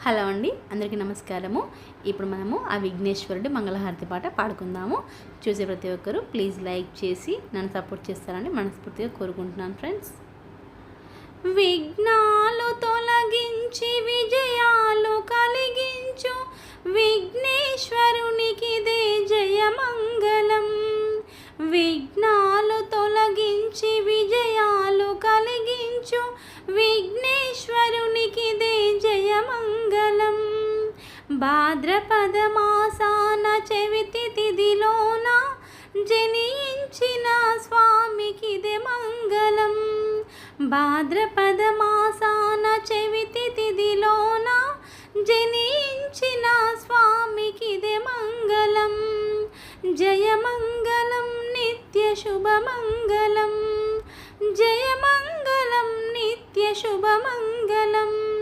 Hello అండి, అందరికీ నమస్కారము. ఇప్పుడు మనము ఆ విఘ్నేశ్వరుడి మంగళహారతి పాట పాడుకుందాము. చూసే ప్రతి ఒక్కరూ ప్లీజ్ లైక్ చేసి నన్ను సపోర్ట్ చేస్తారని మనస్ఫూర్తిగా కోరుకుంటున్నాను ఫ్రెండ్స్. విఘ్నాలు తొలగించి విజయాలు కలిగించు విఘ్నేశ్వరునికిదే జయమంగళం. విఘ్నాలు తొలగించి విజయాలు కలిగించు విఘ్నేశ్వరునికిదే జయమంగళం. భాద్రపద మాసాన చవితి తిథిలోన జనించిన స్వామికిదే మంగళం. భాద్రపద మాసాన చవితి తిథిలోన జనించిన స్వామికిదే మంగళం. జయమంగళం నిత్య శుభమంగళం. జయమంగళం నిత్య శుభమంగళం.